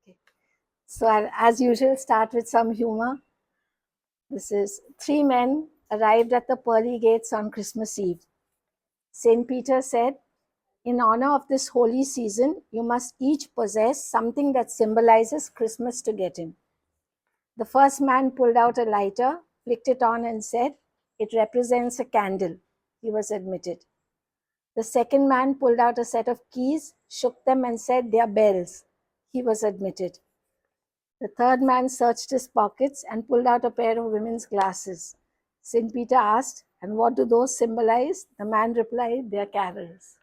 Okay. So as usual, start with some humor. This is three men arrived at the pearly gates on Christmas Eve. St. Peter said, in honor of this holy season, you must each possess something that symbolizes Christmas to get in. The first man pulled out a lighter, flicked it on, and said, it represents a candle. He was admitted. The second man pulled out a set of keys, shook them, and said, they are bells. He was admitted. The third man searched his pockets and pulled out a pair of women's glasses. St. Peter asked, and what do those symbolize? The man replied, they are carols.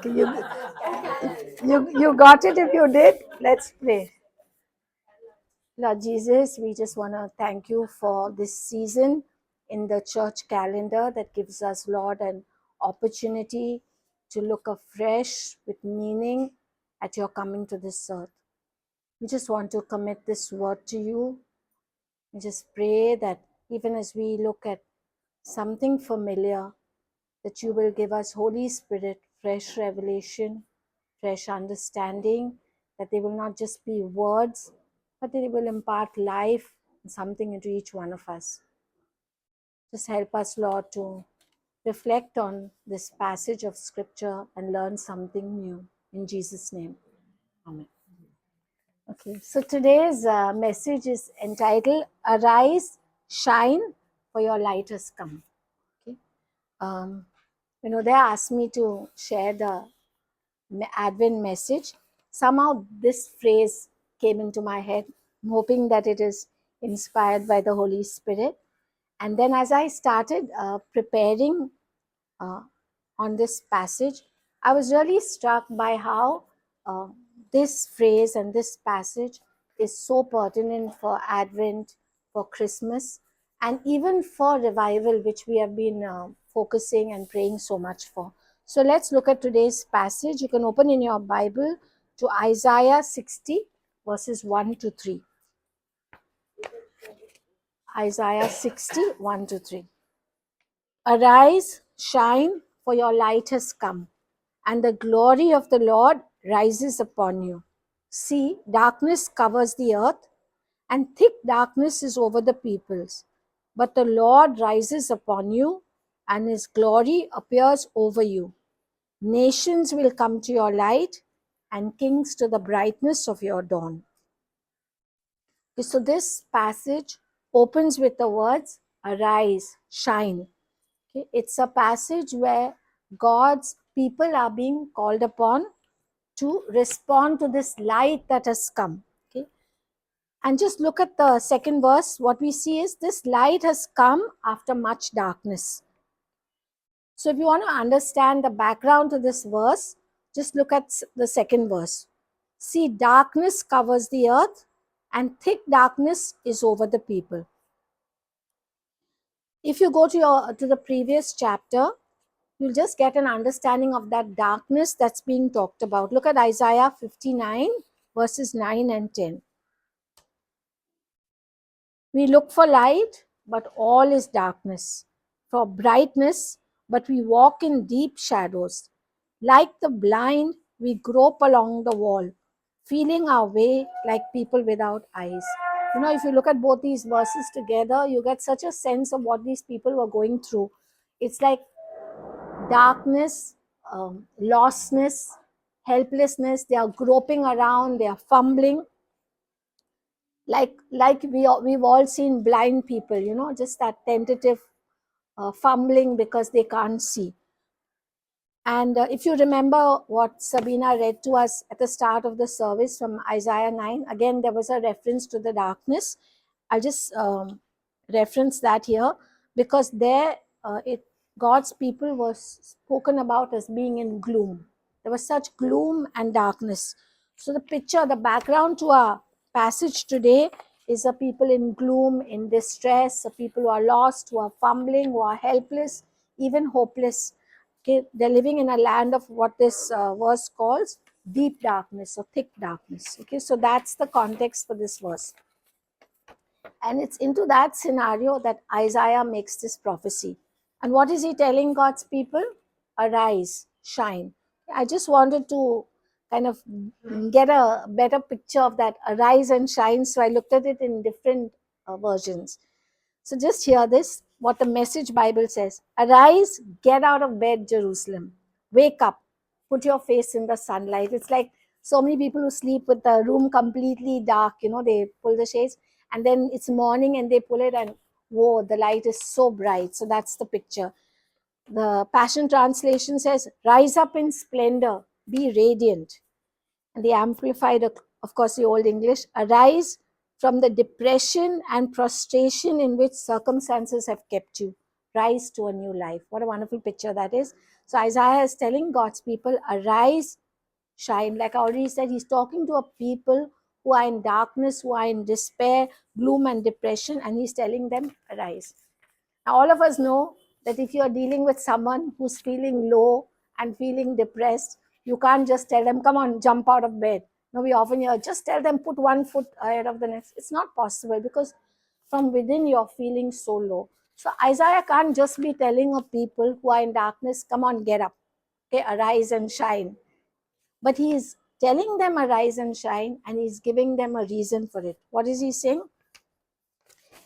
Okay, you got it. If you did, let's pray. Lord Jesus, we just want to thank you for this season in the church calendar that gives us, Lord, an opportunity to look afresh with meaning at your coming to this earth. We just want to commit this word to you. We just pray that even as we look at something familiar, that you will give us, Holy Spirit, fresh revelation, fresh understanding, that they will not just be words, but they will impart life and something into each one of us. Just help us, Lord, to reflect on this passage of Scripture and learn something new. In Jesus' name, Amen. Okay, so today's message is entitled, Arise, Shine, for your light has come. Okay. They asked me to share the Advent message. Somehow this phrase came into my head. I'm hoping that it is inspired by the Holy Spirit. And then as I started preparing on this passage, I was really struck by how this phrase and this passage is so pertinent for Advent, for Christmas, and even for revival, which we have been focusing and praying so much for. So let's look at today's passage. You can open in your Bible to Isaiah 60, verses 1 to 3. Isaiah 60, 1 to 3. Arise, shine, for your light has come, and the glory of the Lord rises upon you. See, darkness covers the earth, and thick darkness is over the peoples. But the Lord rises upon you, and his glory appears over you. Nations will come to your light, and kings to the brightness of your dawn. Okay, so this passage opens with the words, arise, shine. Okay, it's a passage where God's people are being called upon to respond to this light that has come. Okay, and just look at the second verse. What we see is this light has come after much darkness. So if you want to understand the background to this verse, just look at the second verse. See, darkness covers the earth, and thick darkness is over the people. If you go to the previous chapter, you'll just get an understanding of that darkness that's being talked about. Look at Isaiah 59, verses 9 and 10. We look for light, but all is darkness. For brightness, but we walk in deep shadows. Like the blind, we grope along the wall, feeling our way like people without eyes. If you look at both these verses together, you get such a sense of what these people were going through. It's like darkness, lostness, helplessness. They are groping around, they are fumbling. Like we've all seen blind people, just that tentative fumbling because they can't see. And if you remember what Sabina read to us at the start of the service from Isaiah 9, again, there was a reference to the darkness. I'll just reference that here, because there God's people was spoken about as being in gloom. There was such gloom and darkness. So the picture, the background to our passage today is a people in gloom, in distress, a people who are lost, who are fumbling, who are helpless, even hopeless. Okay, they're living in a land of what this verse calls deep darkness or thick darkness. Okay, so that's the context for this verse. And it's into that scenario that Isaiah makes this prophecy. And what is he telling God's people? Arise, shine. I just wanted to kind of get a better picture of that arise and shine. So I looked at it in different versions. So just hear this what the Message Bible says. Arise, get out of bed, Jerusalem. Wake up, put your face in the sunlight. It's like so many people who sleep with the room completely dark, they pull the shades and then it's morning and they pull it and whoa, the light is so bright. So that's the picture. The Passion Translation says, rise up in splendor, be radiant. And the Amplified, of course, the Old English, arise from the depression and prostration in which circumstances have kept you. Rise to a new life. What a wonderful picture that is. So Isaiah is telling God's people, arise, shine. Like I already said, he's talking to a people who are in darkness, who are in despair, gloom, and depression, and he's telling them, arise. Now, all of us know that if you're dealing with someone who's feeling low and feeling depressed, you can't just tell them, come on, jump out of bed. No, we often hear, just tell them, put one foot ahead of the next. It's not possible because from within you're feeling so low. So Isaiah can't just be telling a people who are in darkness, come on, get up, okay, arise and shine. But he is telling them arise and shine and he's giving them a reason for it. What is he saying?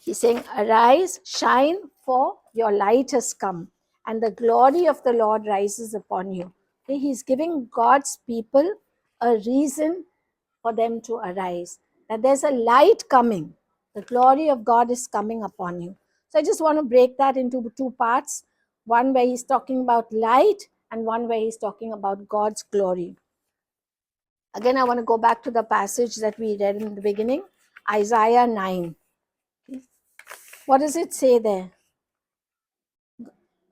He's saying, arise, shine, for your light has come, and the glory of the Lord rises upon you. Okay, he's giving God's people a reason for them to arise. That there's a light coming. The glory of God is coming upon you. So I just want to break that into two parts. One where he's talking about light, and one where he's talking about God's glory. Again, I want to go back to the passage that we read in the beginning, Isaiah 9. What does it say there?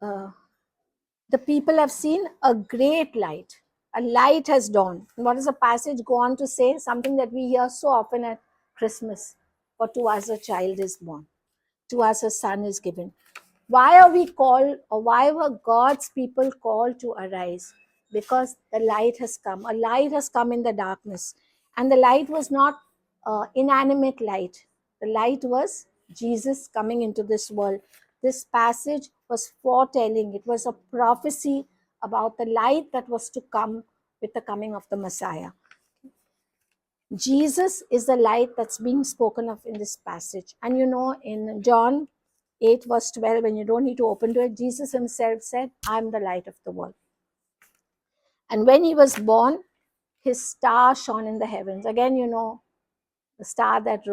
The people have seen a great light. A light has dawned. And what does the passage go on to say? Something that we hear so often at Christmas. For to us a child is born, to us a son is given. Why are we called, or why were God's people called to arise? Because the light has come. A light has come in the darkness. And the light was not inanimate light. The light was Jesus coming into this world. This passage was foretelling, it was a prophecy about the light that was to come with the coming of the Messiah. Jesus is the light that's being spoken of in this passage. And in John 8, verse 12, when you don't need to open to it, Jesus himself said, I'm the light of the world. And when he was born, his star shone in the heavens. Again, the star that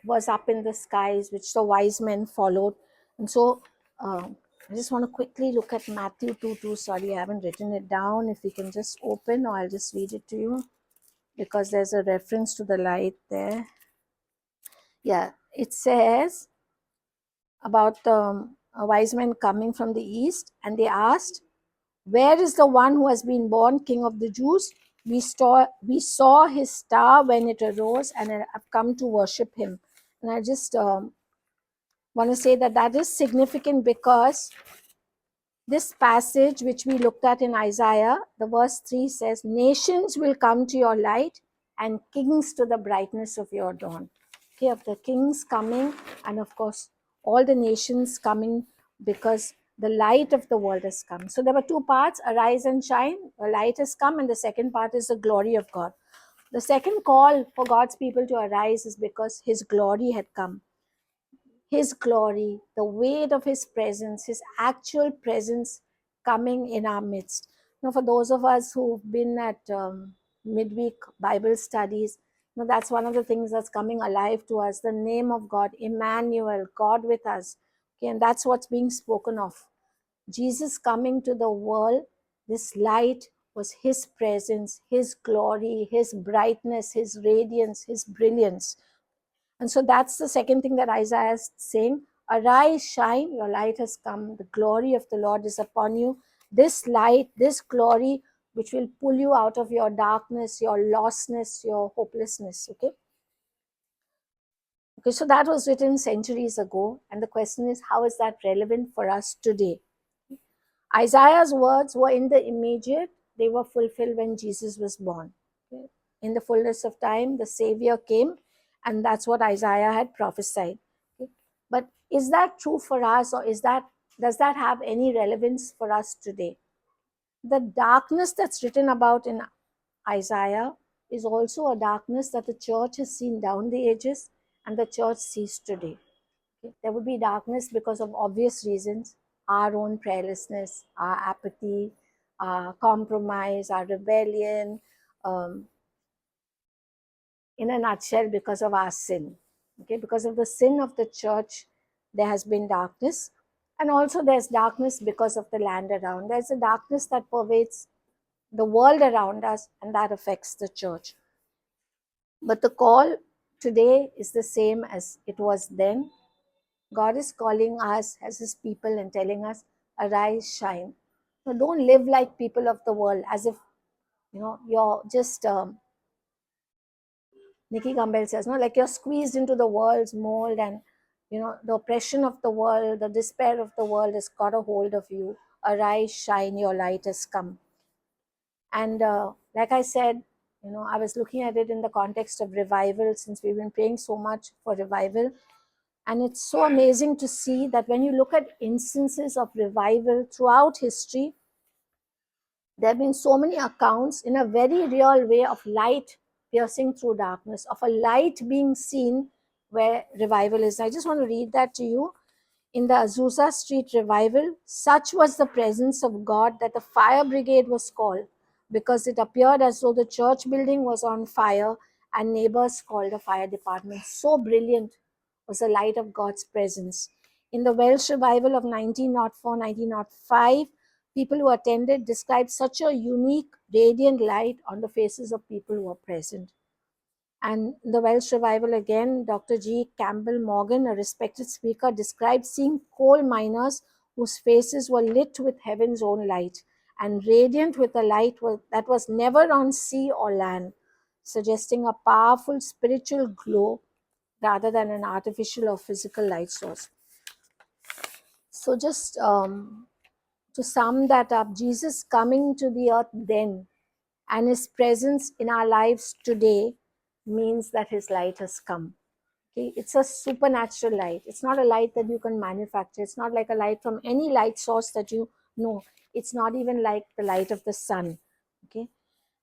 was up in the skies, which the wise men followed. And so I just want to quickly look at Matthew 2:2. Sorry, I haven't written it down. If we can just open, or I'll just read it to you, because there's a reference to the light there. Yeah, it says about a wise men coming from the east, and they asked, where is the one who has been born King of the Jews? We saw his star when it arose and have come to worship him. And I just want to say that is significant, because this passage which we looked at in Isaiah, the verse 3 says, nations will come to your light and kings to the brightness of your dawn. Okay, of the kings coming, and of course all the nations coming, because the light of the world has come. So there were two parts, arise and shine. The light has come, and the second part is the glory of God. The second call for God's people to arise is because his glory had come. His glory, the weight of his presence, his actual presence coming in our midst. For those of us who've been at midweek Bible studies, that's one of the things that's coming alive to us, the name of God, Emmanuel, God with us. Okay, and that's what's being spoken of. Jesus coming to the world, this light was his presence, his glory, his brightness, his radiance, his brilliance. And so that's the second thing that Isaiah is saying. Arise, shine, your light has come. The glory of the Lord is upon you. This light, this glory, which will pull you out of your darkness, your lostness, your hopelessness. Okay, so that was written centuries ago. And the question is, how is that relevant for us today? Isaiah's words were in the immediate. They were fulfilled when Jesus was born. Okay? In the fullness of time, the Savior came, and that's what Isaiah had prophesied. Okay? But is that true for us, or does that have any relevance for us today? The darkness that's written about in Isaiah is also a darkness that the church has seen down the ages and the church sees today. Okay? There would be darkness because of obvious reasons, our own prayerlessness, our apathy, our compromise, our rebellion, um, in a nutshell, because of our sin. Okay, because of the sin of the church, there has been darkness. And also, there's darkness because of the land around. There's a darkness that pervades the world around us, and that affects the church. But the call today is the same as it was then. God is calling us as His people and telling us, arise, shine. So don't live like people of the world, as if you're just Nikki Campbell says, no, like you're squeezed into the world's mold, and the oppression of the world, the despair of the world has got a hold of you. Arise, shine, your light has come. And like I said, I was looking at it in the context of revival, since we've been praying so much for revival. And it's so amazing to see that when you look at instances of revival throughout history, there have been so many accounts in a very real way of light piercing through darkness, of a light being seen where revival is. I just want to read that to you. In the Azusa Street revival, such was the presence of God that the fire brigade was called, because it appeared as though the church building was on fire, and neighbors called the fire department. So brilliant was the light of God's presence. In the Welsh revival of 1904 1905, people who attended described such a unique, radiant light on the faces of people who were present. And the Welsh revival again, Dr. G. Campbell Morgan, a respected speaker, described seeing coal miners whose faces were lit with heaven's own light and radiant with a light that was never on sea or land, suggesting a powerful spiritual glow rather than an artificial or physical light source. So, just to sum that up, Jesus coming to the earth then and His presence in our lives today means that His light has come. Okay, it's a supernatural light. It's not a light that you can manufacture. It's not like a light from any light source that you know. It's not even like the light of the sun. Okay,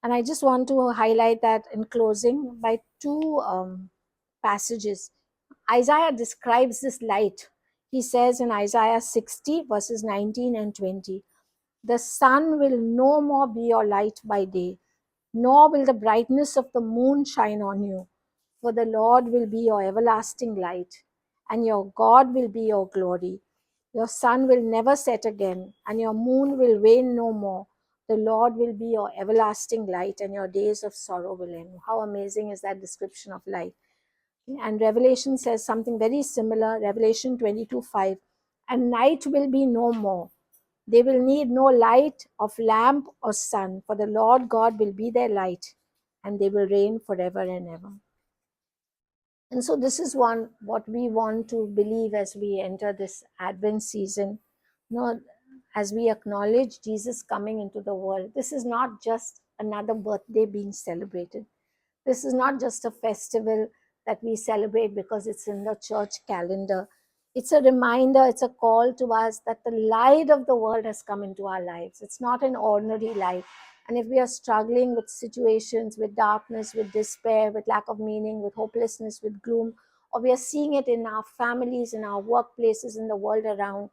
and I just want to highlight that in closing by two passages. Isaiah describes this light. He says in Isaiah 60, verses 19 and 20, the sun will no more be your light by day, nor will the brightness of the moon shine on you. For the Lord will be your everlasting light, and your God will be your glory. Your sun will never set again, and your moon will wane no more. The Lord will be your everlasting light, and your days of sorrow will end. How amazing is that description of light? And Revelation says something very similar, Revelation 22:5. And night will be no more. They will need no light of lamp or sun, for the Lord God will be their light, and they will reign forever and ever. And so this is what we want to believe as we enter this Advent season. As we acknowledge Jesus coming into the world, this is not just another birthday being celebrated. This is not just a festival that we celebrate because it's in the church calendar. It's a reminder, it's a call to us that the light of the world has come into our lives. It's not an ordinary light. And if we are struggling with situations, with darkness, with despair, with lack of meaning, with hopelessness, with gloom, or we are seeing it in our families, in our workplaces, in the world around,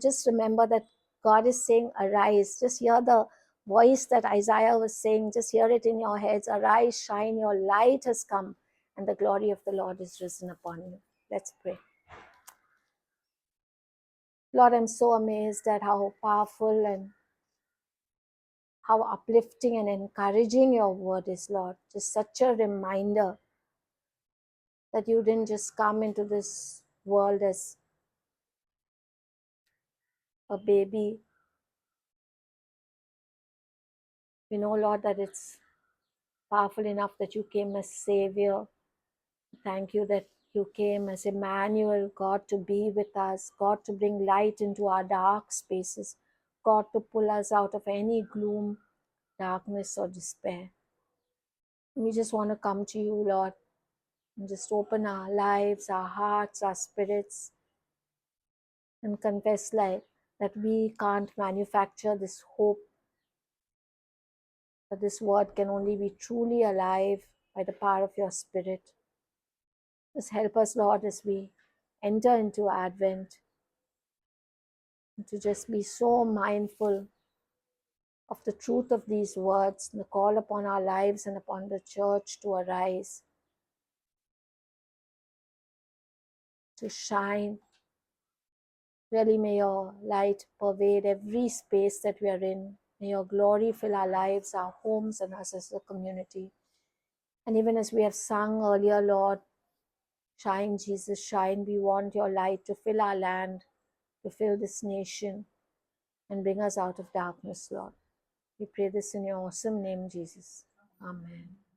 just remember that God is saying, arise. Just hear the voice that Isaiah was saying, just hear it in your heads. Arise, shine, your light has come, and the glory of the Lord is risen upon you. Let's pray. Lord, I'm so amazed at how powerful and how uplifting and encouraging your word is, Lord. Just such a reminder that you didn't just come into this world as a baby. We know, Lord, that it's powerful enough that you came as Savior. Thank you that you came as Emmanuel, God to be with us, God to bring light into our dark spaces, God to pull us out of any gloom, darkness, or despair. We just want to come to you, Lord, and just open our lives, our hearts, our spirits, and confess like that we can't manufacture this hope But this word can only be truly alive by the power of your Spirit. Just help us, Lord, as we enter into Advent, to just be so mindful of the truth of these words and the call upon our lives and upon the church to arise, to shine. Really, may your light pervade every space that we are in. May your glory fill our lives, our homes, and us as a community. And even as we have sung earlier, Lord, shine, Jesus, shine. We want your light to fill our land, to fill this nation, and bring us out of darkness, Lord. We pray this in your awesome name, Jesus. Amen.